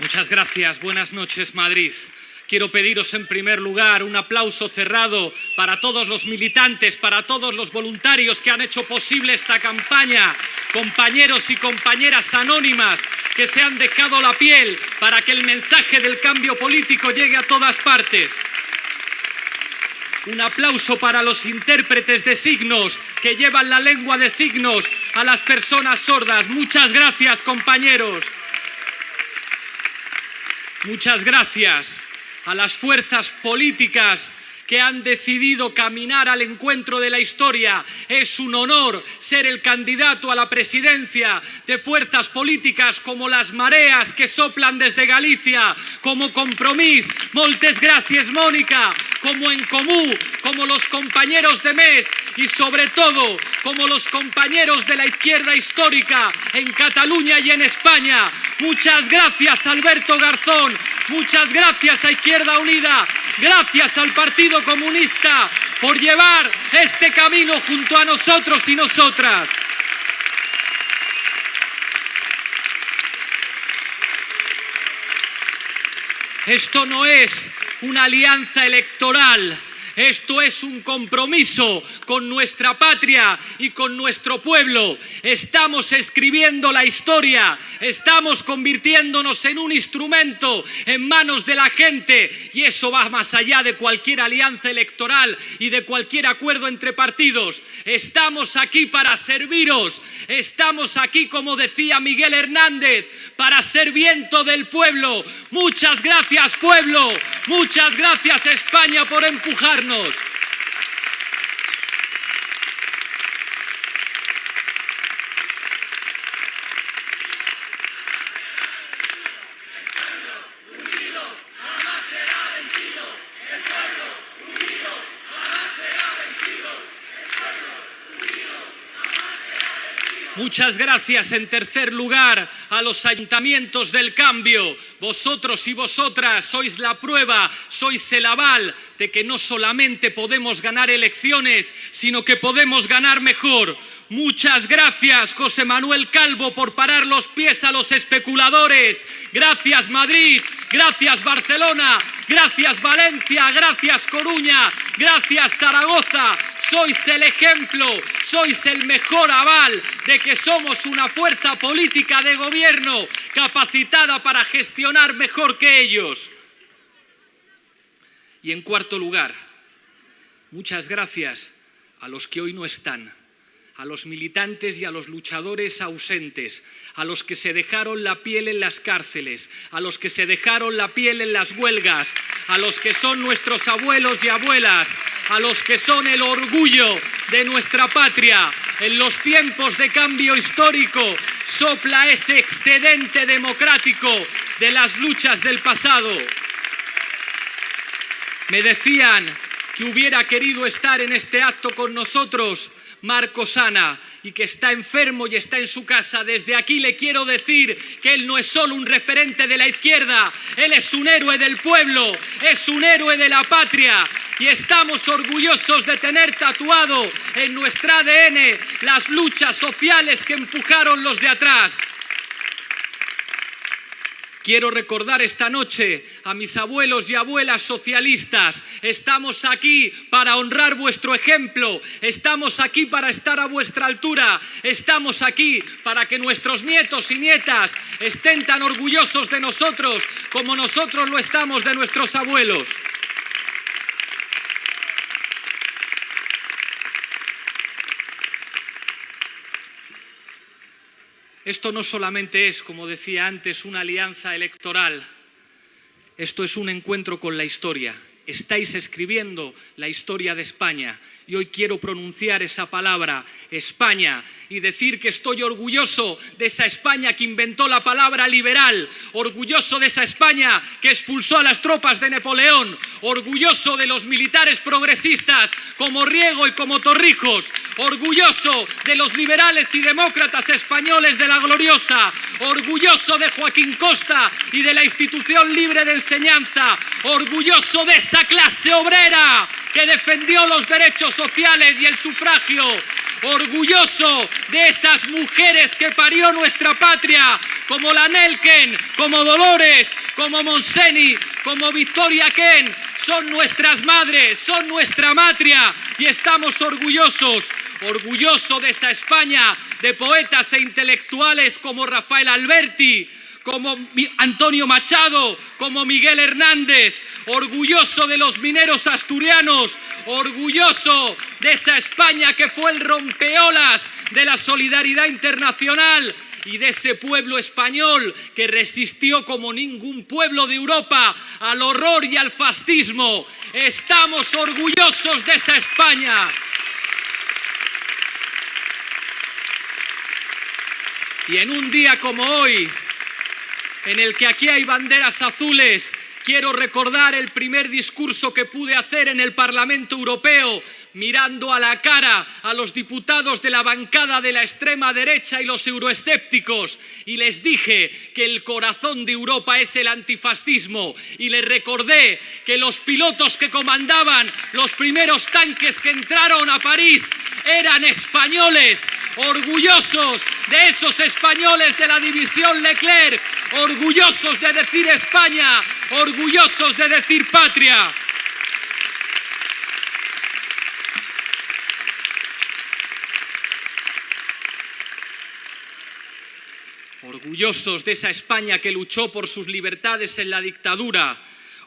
Muchas gracias. Buenas noches, Madrid. Quiero pediros en primer lugar un aplauso cerrado para todos los militantes, para todos los voluntarios que han hecho posible esta campaña, compañeros y compañeras anónimas que se han dejado la piel para que el mensaje del cambio político llegue a todas partes. Un aplauso para los intérpretes de signos que llevan la lengua de signos a las personas sordas. Muchas gracias, compañeros. Muchas gracias a las fuerzas políticas que han decidido caminar al encuentro de la historia. Es un honor ser el candidato a la presidencia de fuerzas políticas como las mareas que soplan desde Galicia, como Compromís, moltes gracias, Mónica, como En Comú, como los compañeros de MES y sobre todo como los compañeros de la izquierda histórica en Cataluña y en España. Muchas gracias, Alberto Garzón. Muchas gracias a Izquierda Unida. Gracias al Partido Comunista por llevar este camino junto a nosotros y nosotras. Esto no es una alianza electoral. Esto es un compromiso con nuestra patria y con nuestro pueblo. Estamos escribiendo la historia, estamos convirtiéndonos en un instrumento en manos de la gente y eso va más allá de cualquier alianza electoral y de cualquier acuerdo entre partidos. Estamos aquí para serviros, estamos aquí, como decía Miguel Hernández, para ser viento del pueblo. Muchas gracias, pueblo, muchas gracias, España, por empujarnos. Muchas gracias, en tercer lugar, a los ayuntamientos del cambio. Vosotros y vosotras sois la prueba, sois el aval de que no solamente podemos ganar elecciones, sino que podemos ganar mejor. Muchas gracias, José Manuel Calvo, por parar los pies a los especuladores. Gracias, Madrid. Gracias, Barcelona. Gracias, Valencia. Gracias, Coruña. Gracias, Zaragoza. Sois el ejemplo, sois el mejor aval de que somos una fuerza política de gobierno capacitada para gestionar mejor que ellos. Y en cuarto lugar, muchas gracias a los que hoy no están, a los militantes y a los luchadores ausentes, a los que se dejaron la piel en las cárceles, a los que se dejaron la piel en las huelgas, a los que son nuestros abuelos y abuelas, a los que son el orgullo de nuestra patria. En los tiempos de cambio histórico sopla ese excedente democrático de las luchas del pasado. Me decían que hubiera querido estar en este acto con nosotros Marco Sana, y que está enfermo y está en su casa. Desde aquí le quiero decir que él no es solo un referente de la izquierda, él es un héroe del pueblo, es un héroe de la patria, y estamos orgullosos de tener tatuado en nuestro ADN las luchas sociales que empujaron los de atrás. Quiero recordar esta noche a mis abuelos y abuelas socialistas. Estamos aquí para honrar vuestro ejemplo. Estamos aquí para estar a vuestra altura. Estamos aquí para que nuestros nietos y nietas estén tan orgullosos de nosotros como nosotros lo estamos de nuestros abuelos. Esto no solamente es, como decía antes, una alianza electoral. Esto es un encuentro con la historia. Estáis escribiendo la historia de España. Y hoy quiero pronunciar esa palabra, España, y decir que estoy orgulloso de esa España que inventó la palabra liberal, orgulloso de esa España que expulsó a las tropas de Napoleón, orgulloso de los militares progresistas como Riego y como Torrijos, orgulloso de los liberales y demócratas españoles de la Gloriosa, orgulloso de Joaquín Costa y de la institución libre de enseñanza, orgulloso de esa clase obrera que defendió los derechos sociales y el sufragio, orgulloso de esas mujeres que parió nuestra patria, como la Nelken, como Dolores, como Monseni, como Victoria Ken, son nuestras madres, son nuestra matria y estamos orgullosos de esa España de poetas e intelectuales como Rafael Alberti, como Antonio Machado, como Miguel Hernández, orgulloso de los mineros asturianos, orgulloso de esa España que fue el rompeolas de la solidaridad internacional y de ese pueblo español que resistió como ningún pueblo de Europa al horror y al fascismo. Estamos orgullosos de esa España. Y en un día como hoy, en el que aquí hay banderas azules, quiero recordar el primer discurso que pude hacer en el Parlamento Europeo, mirando a la cara a los diputados de la bancada de la extrema derecha y los euroescépticos, y les dije que el corazón de Europa es el antifascismo, y les recordé que los pilotos que comandaban los primeros tanques que entraron a París eran españoles, orgullosos de esos españoles de la división Leclerc, orgullosos de decir España, orgullosos de decir patria. Orgullosos de esa España que luchó por sus libertades en la dictadura,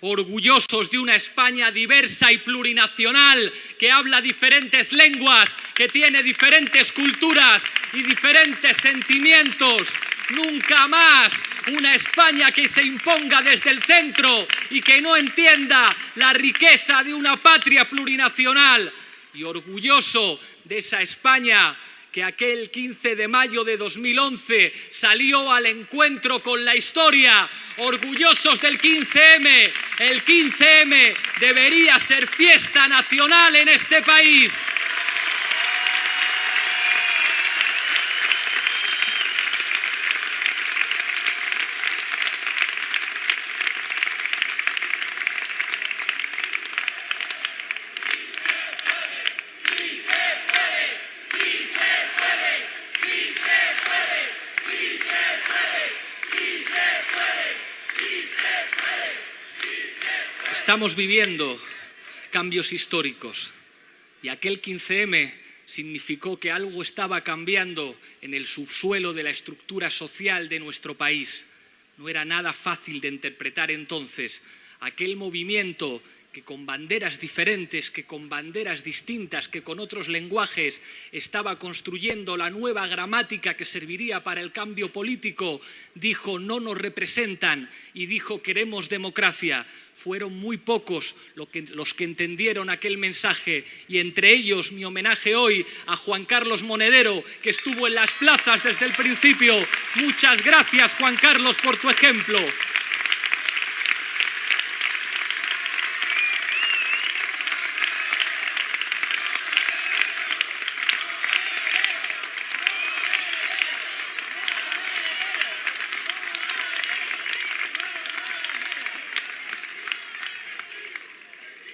orgullosos de una España diversa y plurinacional que habla diferentes lenguas, que tiene diferentes culturas y diferentes sentimientos. Nunca más una España que se imponga desde el centro y que no entienda la riqueza de una patria plurinacional. Y orgulloso de esa España que aquel 15 de mayo de 2011 salió al encuentro con la historia, orgullosos del 15M. El 15M debería ser fiesta nacional en este país. Estamos viviendo cambios históricos y aquel 15M significó que algo estaba cambiando en el subsuelo de la estructura social de nuestro país. No era nada fácil de interpretar entonces aquel movimiento que con banderas diferentes, que con banderas distintas, que con otros lenguajes estaba construyendo la nueva gramática que serviría para el cambio político, dijo no nos representan y dijo queremos democracia. Fueron muy pocos los que entendieron aquel mensaje y entre ellos mi homenaje hoy a Juan Carlos Monedero, que estuvo en las plazas desde el principio. Muchas gracias, Juan Carlos, por tu ejemplo.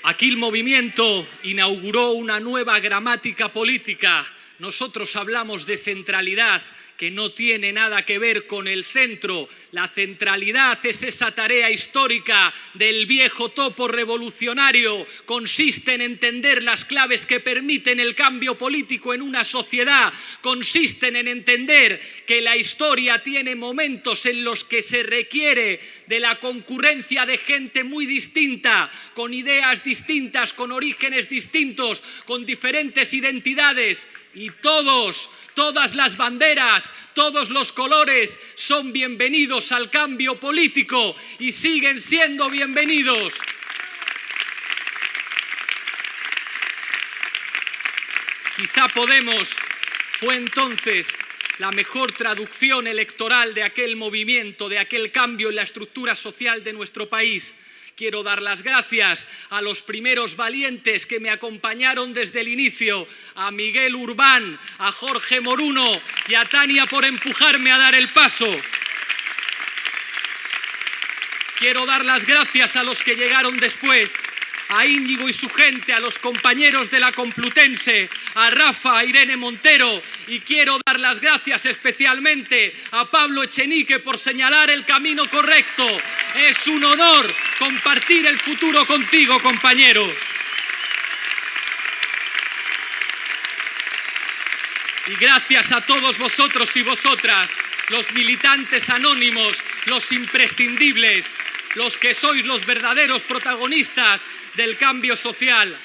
Aquel movimiento inauguró una nueva gramática política. Nosotros hablamos de centralidad, que no tiene nada que ver con el centro. La centralidad es esa tarea histórica del viejo topo revolucionario. Consiste en entender las claves que permiten el cambio político en una sociedad. Consisten en entender que la historia tiene momentos en los que se requiere de la concurrencia de gente muy distinta, con ideas distintas, con orígenes distintos, con diferentes identidades. Y todas las banderas, todos los colores son bienvenidos al cambio político y siguen siendo bienvenidos. Quizá Podemos fue entonces la mejor traducción electoral de aquel movimiento, de aquel cambio en la estructura social de nuestro país. Quiero dar las gracias a los primeros valientes que me acompañaron desde el inicio, a Miguel Urbán, a Jorge Moruno y a Tania por empujarme a dar el paso. Quiero dar las gracias a los que llegaron después, a Íñigo y su gente, a los compañeros de la Complutense, a Rafa, a Irene Montero, y quiero dar las gracias especialmente a Pablo Echenique por señalar el camino correcto. Es un honor compartir el futuro contigo, compañero. Y gracias a todos vosotros y vosotras, los militantes anónimos, los imprescindibles, los que sois los verdaderos protagonistas del cambio social.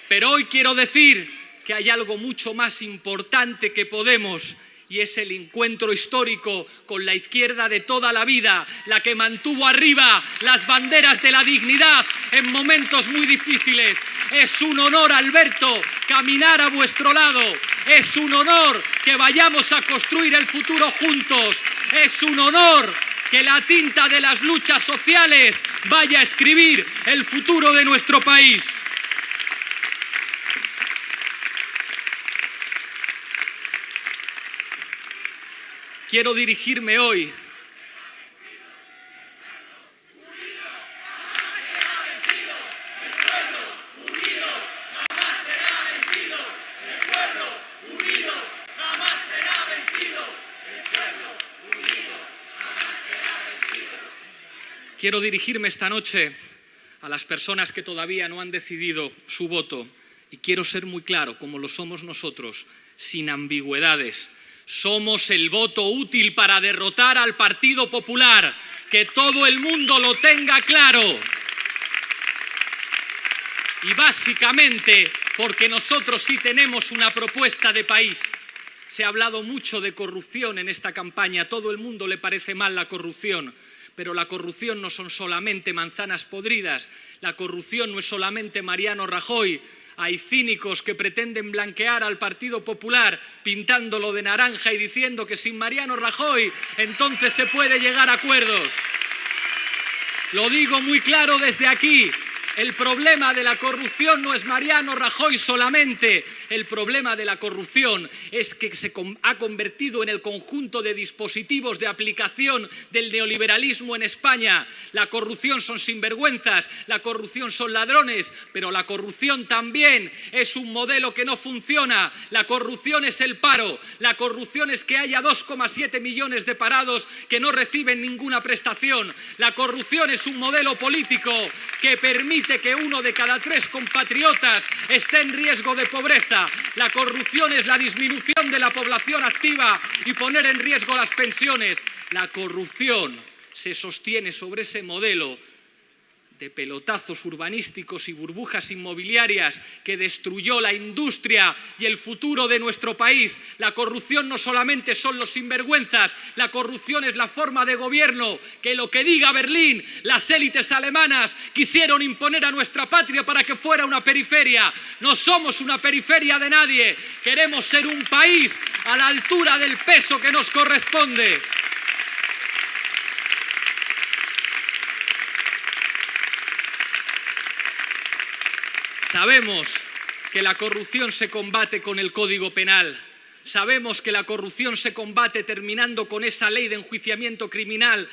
Pero hoy quiero decir que hay algo mucho más importante que Podemos, y es el encuentro histórico con la izquierda de toda la vida, la que mantuvo arriba las banderas de la dignidad en momentos muy difíciles. Es un honor, Alberto, caminar a vuestro lado. Es un honor que vayamos a construir el futuro juntos. Es un honor que la tinta de las luchas sociales vaya a escribir el futuro de nuestro país. Quiero dirigirme hoy esta noche a las personas que todavía no han decidido su voto, y quiero ser muy claro, como lo somos nosotros, sin ambigüedades. Somos el voto útil para derrotar al Partido Popular. Que todo el mundo lo tenga claro. Y básicamente porque nosotros sí tenemos una propuesta de país. Se ha hablado mucho de corrupción en esta campaña. A todo el mundo le parece mal la corrupción. Pero la corrupción no son solamente manzanas podridas. La corrupción no es solamente Mariano Rajoy. Hay cínicos que pretenden blanquear al Partido Popular pintándolo de naranja y diciendo que sin Mariano Rajoy entonces se puede llegar a acuerdos. Lo digo muy claro desde aquí. El problema de la corrupción no es Mariano Rajoy solamente. El problema de la corrupción es que se ha convertido en el conjunto de dispositivos de aplicación del neoliberalismo en España. La corrupción son sinvergüenzas, la corrupción son ladrones, pero la corrupción también es un modelo que no funciona. La corrupción es el paro, la corrupción es que haya 2,7 millones de parados que no reciben ninguna prestación. La corrupción es un modelo político que permite que 1 de cada 3 compatriotas esté en riesgo de pobreza. La corrupción es la disminución de la población activa y poner en riesgo las pensiones. La corrupción se sostiene sobre ese modelo de pelotazos urbanísticos y burbujas inmobiliarias que destruyó la industria y el futuro de nuestro país. La corrupción no solamente son los sinvergüenzas, la corrupción es la forma de gobierno que, lo que diga Berlín, las élites alemanas quisieron imponer a nuestra patria para que fuera una periferia. No somos una periferia de nadie, queremos ser un país a la altura del peso que nos corresponde. Sabemos que la corrupción se combate con el Código Penal. Sabemos que la corrupción se combate terminando con esa ley de enjuiciamiento criminal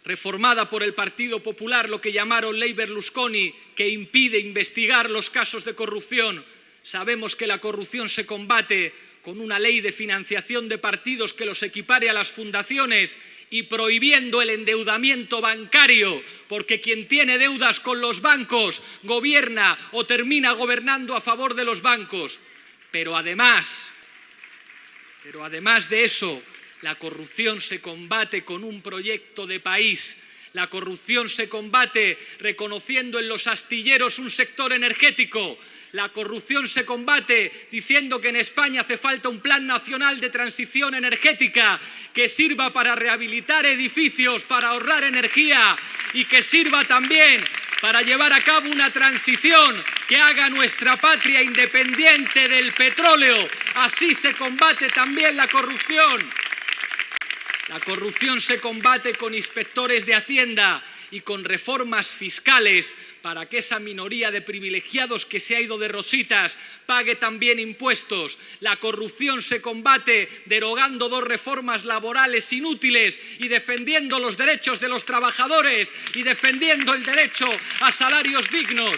reformada por el Partido Popular, lo que llamaron Ley Berlusconi, que impide investigar los casos de corrupción. Sabemos que la corrupción se combate con una ley de financiación de partidos que los equipare a las fundaciones y prohibiendo el endeudamiento bancario, porque quien tiene deudas con los bancos gobierna o termina gobernando a favor de los bancos. Pero además de eso, la corrupción se combate con un proyecto de país. La corrupción se combate reconociendo en los astilleros un sector energético. La corrupción se combate diciendo que en España hace falta un plan nacional de transición energética que sirva para rehabilitar edificios, para ahorrar energía y que sirva también para llevar a cabo una transición que haga nuestra patria independiente del petróleo. Así se combate también la corrupción. La corrupción se combate con inspectores de Hacienda y con reformas fiscales para que esa minoría de privilegiados que se ha ido de rositas pague también impuestos. La corrupción se combate derogando 2 reformas laborales inútiles y defendiendo los derechos de los trabajadores y defendiendo el derecho a salarios dignos.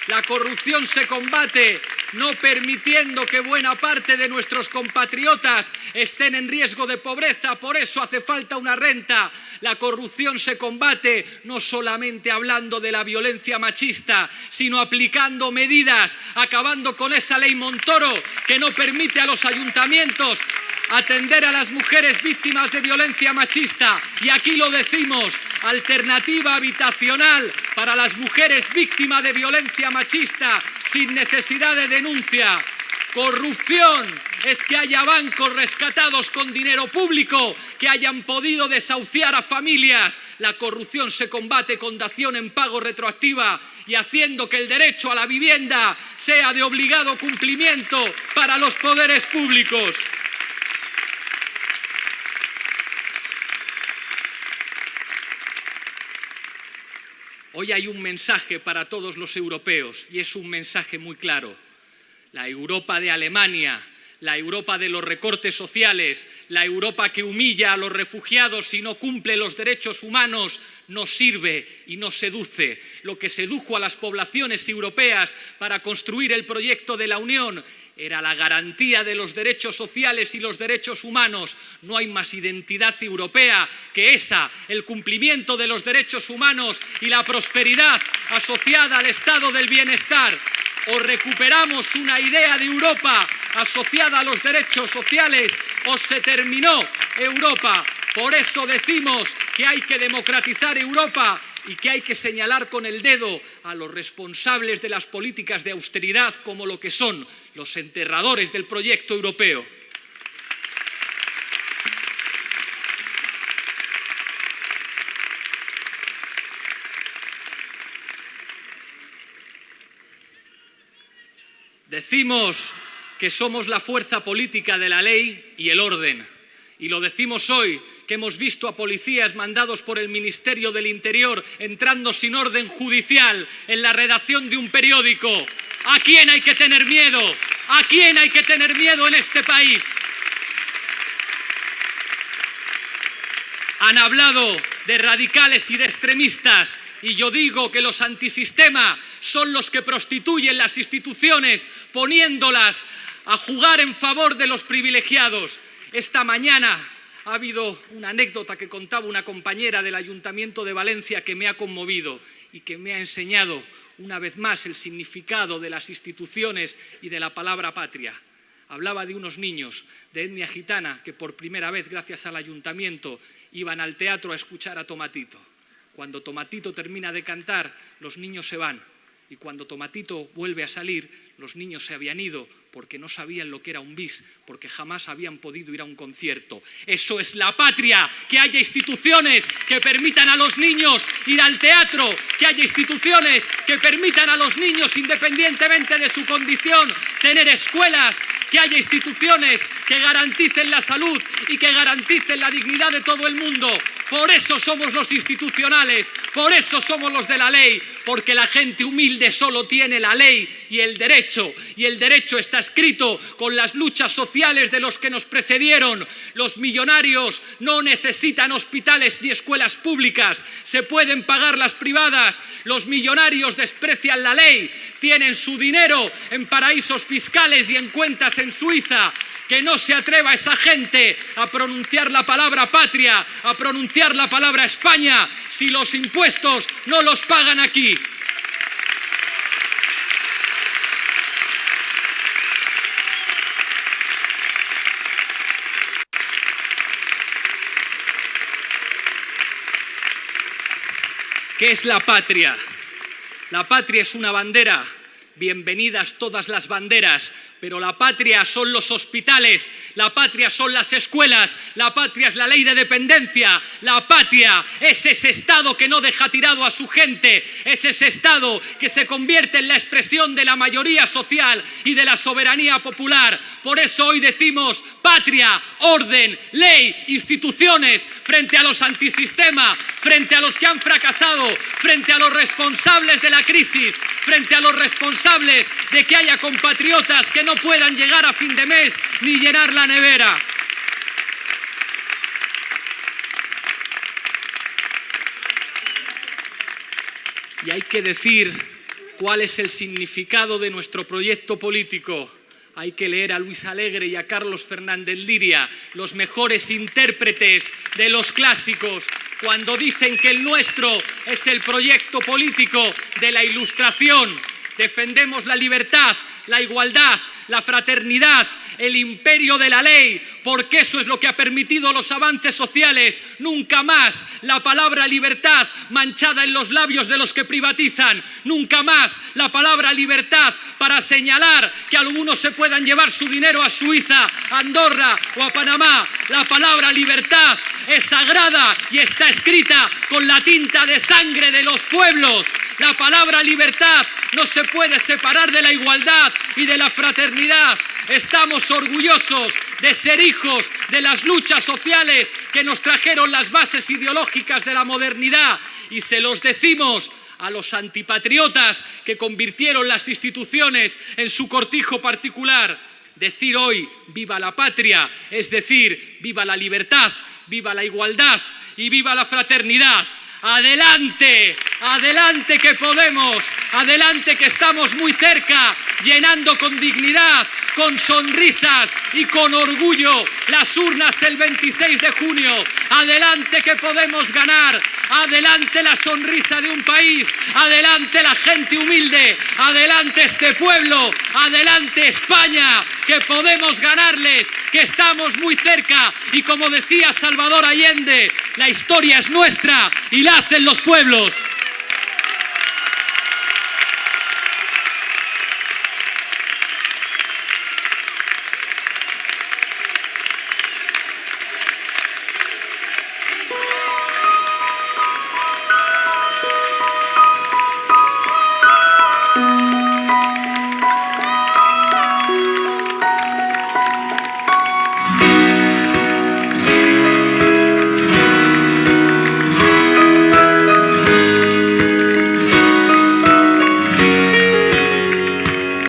La corrupción se combate no permitiendo que buena parte de nuestros compatriotas estén en riesgo de pobreza, por eso hace falta una renta. La corrupción se combate no solamente hablando de la violencia machista, sino aplicando medidas, acabando con esa ley Montoro que no permite a los ayuntamientos atender a las mujeres víctimas de violencia machista. Y aquí lo decimos, alternativa habitacional para las mujeres víctimas de violencia machista sin necesidad de denuncia. Corrupción es que haya bancos rescatados con dinero público que hayan podido desahuciar a familias. La corrupción se combate con dación en pago retroactiva y haciendo que el derecho a la vivienda sea de obligado cumplimiento para los poderes públicos. Hoy hay un mensaje para todos los europeos y es un mensaje muy claro. La Europa de Alemania, la Europa de los recortes sociales, la Europa que humilla a los refugiados y no cumple los derechos humanos, no sirve y no seduce. Lo que sedujo a las poblaciones europeas para construir el proyecto de la Unión era la garantía de los derechos sociales y los derechos humanos. No hay más identidad europea que esa, el cumplimiento de los derechos humanos y la prosperidad asociada al estado del bienestar. O recuperamos una idea de Europa asociada a los derechos sociales o se terminó Europa. Por eso decimos que hay que democratizar Europa y que hay que señalar con el dedo a los responsables de las políticas de austeridad como lo que son los enterradores del proyecto europeo. Decimos que somos la fuerza política de la ley y el orden. Y lo decimos hoy, que hemos visto a policías mandados por el Ministerio del Interior entrando sin orden judicial en la redacción de un periódico. ¿A quién hay que tener miedo? ¿A quién hay que tener miedo en este país? Han hablado de radicales y de extremistas. Y yo digo que los antisistema son los que prostituyen las instituciones poniéndolas a jugar en favor de los privilegiados. Esta mañana ha habido una anécdota que contaba una compañera del Ayuntamiento de Valencia que me ha conmovido y que me ha enseñado una vez más el significado de las instituciones y de la palabra patria. Hablaba de unos niños de etnia gitana que por primera vez, gracias al Ayuntamiento, iban al teatro a escuchar a Tomatito. Cuando Tomatito termina de cantar, los niños se van. Y cuando Tomatito vuelve a salir, los niños se habían ido porque no sabían lo que era un bis, porque jamás habían podido ir a un concierto. Eso es la patria, que haya instituciones que permitan a los niños ir al teatro, que haya instituciones que permitan a los niños, independientemente de su condición, tener escuelas, que haya instituciones que garanticen la salud y que garanticen la dignidad de todo el mundo. Por eso somos los institucionales, por eso somos los de la ley, porque la gente humilde solo tiene la ley y el derecho está escrito con las luchas sociales de los que nos precedieron. Los millonarios no necesitan hospitales ni escuelas públicas, se pueden pagar las privadas. Los millonarios desprecian la ley, tienen su dinero en paraísos fiscales y en cuentas en Suiza. Que no se atreva esa gente a pronunciar la palabra patria, a pronunciar la palabra España, si los impuestos no los pagan aquí. ¿Qué es la patria? La patria es una bandera. Bienvenidas todas las banderas, pero la patria son los hospitales, la patria son las escuelas, la patria es la ley de dependencia, la patria es ese Estado que no deja tirado a su gente, es ese Estado que se convierte en la expresión de la mayoría social y de la soberanía popular. Por eso hoy decimos patria, orden, ley, instituciones, frente a los antisistema, frente a los que han fracasado, frente a los responsables de la crisis, frente a los responsables de que haya compatriotas que no puedan llegar a fin de mes ni llenar la nevera. Y hay que decir ¿Cuál es el significado de nuestro proyecto político? Hay que leer a Luis Alegre y a Carlos Fernández Liria, los mejores intérpretes de los clásicos, cuando dicen que el nuestro es el proyecto político de la Ilustración. Defendemos la libertad, la igualdad, la fraternidad, el imperio de la ley, porque eso es lo que ha permitido los avances sociales. Nunca más la palabra libertad manchada en los labios de los que privatizan. Nunca más la palabra libertad para señalar que algunos se puedan llevar su dinero a Suiza, a Andorra o a Panamá. La palabra libertad es sagrada y está escrita con la tinta de sangre de los pueblos. La palabra libertad no se puede separar de la igualdad y de la fraternidad. Estamos orgullosos de ser hijos de las luchas sociales que nos trajeron las bases ideológicas de la modernidad, y se los decimos a los antipatriotas que convirtieron las instituciones en su cortijo particular. Decir hoy viva la patria es decir viva la libertad, viva la igualdad y viva la fraternidad. ¡Adelante! ¡Adelante que podemos! ¡Adelante que estamos muy cerca! Llenando con dignidad, con sonrisas y con orgullo las urnas el 26 de junio. ¡Adelante que podemos ganar! ¡Adelante la sonrisa de un país! ¡Adelante la gente humilde! ¡Adelante este pueblo! ¡Adelante España! ¡Que podemos ganarles! ¡Que estamos muy cerca! Y como decía Salvador Allende, la historia es nuestra y la hacen los pueblos.